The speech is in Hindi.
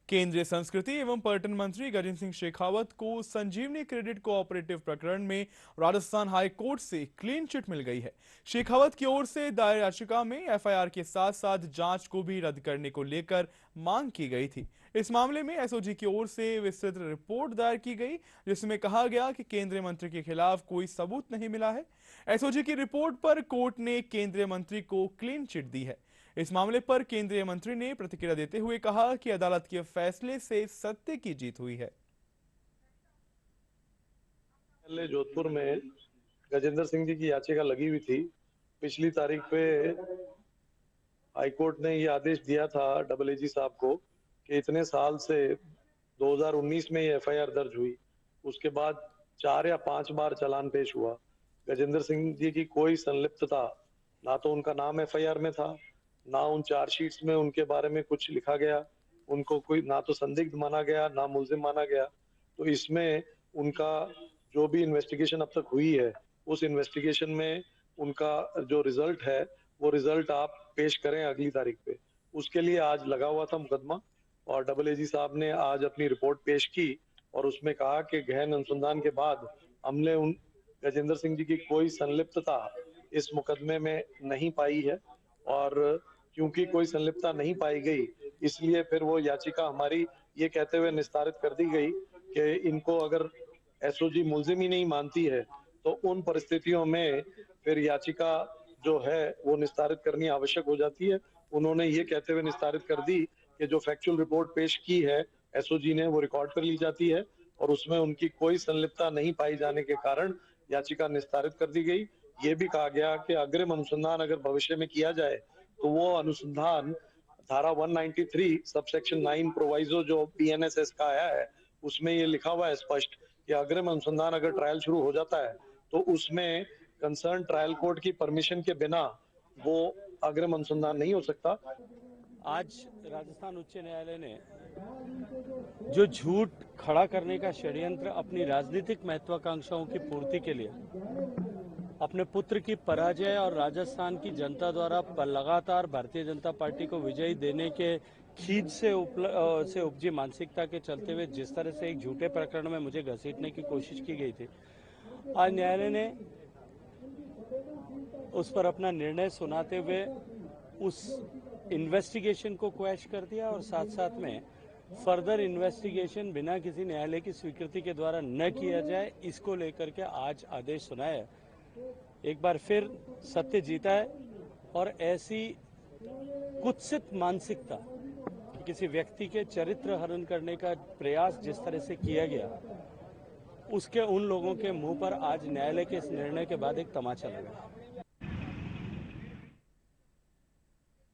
केंद्रीय संस्कृति एवं पर्यटन मंत्री गजेंद्र सिंह शेखावत को संजीवनी क्रेडिट कोऑपरेटिव प्रकरण में राजस्थान हाई कोर्ट से क्लीन चिट मिल गई है। शेखावत की ओर से दायर याचिका में एफआईआर के साथ साथ जांच को भी रद्द करने को लेकर मांग की गई थी। इस मामले में एसओजी की ओर से विस्तृत रिपोर्ट दायर की गई, जिसमें कहा गया कि केंद्रीय मंत्री के खिलाफ कोई सबूत नहीं मिला है। एसओजी की रिपोर्ट पर कोर्ट ने केंद्रीय मंत्री को क्लीन चिट दी है। इस मामले पर केंद्रीय मंत्री ने प्रतिक्रिया देते हुए कहा कि अदालत के फैसले से सत्य की जीत हुई है। पहले जोधपुर में गजेंद्र सिंह जी की याचिका लगी हुई थी। पिछली तारीख पे हाईकोर्ट ने ये आदेश दिया था डबल एजी साहब को कि इतने साल से 2019 में ये एफआईआर दर्ज हुई, उसके बाद 4 या 5 बार चालान पेश हुआ। गजेंद्र सिंह जी की कोई संलिप्तता, ना तो उनका नाम एफआईआर में था, ना उन चार्जशीट्स में उनके बारे में कुछ लिखा गया, उनको कोई ना तो संदिग्ध माना गया ना मुल्जिम माना गया। तो इसमें उनका जो भी इन्वेस्टिगेशन अब तक हुई है, उस इन्वेस्टिगेशन में उनका जो रिजल्ट है वो रिजल्ट आप पेश करें अगली तारीख पे। उसके लिए आज लगा हुआ था मुकदमा और डबल एजी साहब ने आज अपनी रिपोर्ट पेश की और उसमें कहा कि गहन अनुसंधान के बाद हमने उन गजेंद्र सिंह जी की कोई संलिप्तता इस मुकदमे में नहीं पाई है और क्योंकि कोई संलिप्तता नहीं पाई गई इसलिए फिर वो याचिका हमारी ये कहते हुए निस्तारित कर दी गई कि इनको अगर एसओजी मुल्जिम ही नहीं मानती है तो उन परिस्थितियों में फिर याचिका जो है वो निस्तारित करनी आवश्यक हो जाती है। उन्होंने ये कहते हुए निस्तारित कर दी कि जो फैक्चुअल रिपोर्ट पेश की है एसओजी ने वो रिकॉर्ड कर ली जाती है और उसमें उनकी कोई संलिप्तता नहीं पाई जाने के कारण याचिका निस्तारित कर दी गई। ये भी कहा गया कि अग्रिम अनुसंधान अगर भविष्य में किया जाए तो वो अनुसंधान धारा 193 सबसेक्शन 9 प्रोवाइजो जो बीएनएसएस का आया है उसमें ये लिखा हुआ है स्पष्ट कि अग्रिम अनुसंधान अगर ट्रायल शुरू हो जाता है तो उसमें कंसर्न ट्रायल कोर्ट की परमिशन के बिना वो अग्रिम अनुसंधान नहीं हो सकता। आज राजस्थान उच्च न्यायालय ने जो झूठ खड़ा करने का षड्यंत्र अपनी राजनीतिक महत्वाकांक्षाओं की पूर्ति के लिए अपने पुत्र की पराजय और राजस्थान की जनता द्वारा लगातार भारतीय जनता पार्टी को विजयी देने के खींच से उपजी मानसिकता के चलते हुए जिस तरह से एक झूठे प्रकरण में मुझे घसीटने की कोशिश की गई थी, आज न्यायालय ने उस पर अपना निर्णय सुनाते हुए उस इन्वेस्टिगेशन को क्वैश कर दिया और साथ साथ में फर्दर इन्वेस्टिगेशन बिना किसी न्यायालय की स्वीकृति के द्वारा न किया जाए, इसको लेकर के आज आदेश सुनाया। एक बार फिर सत्य जीता है और ऐसी कुत्सित मानसिकता कि किसी व्यक्ति के चरित्र हनन करने का प्रयास जिस तरह से किया गया, उसके उन लोगों के मुंह पर आज न्यायालय के इस निर्णय के बाद एक तमाचा लगा।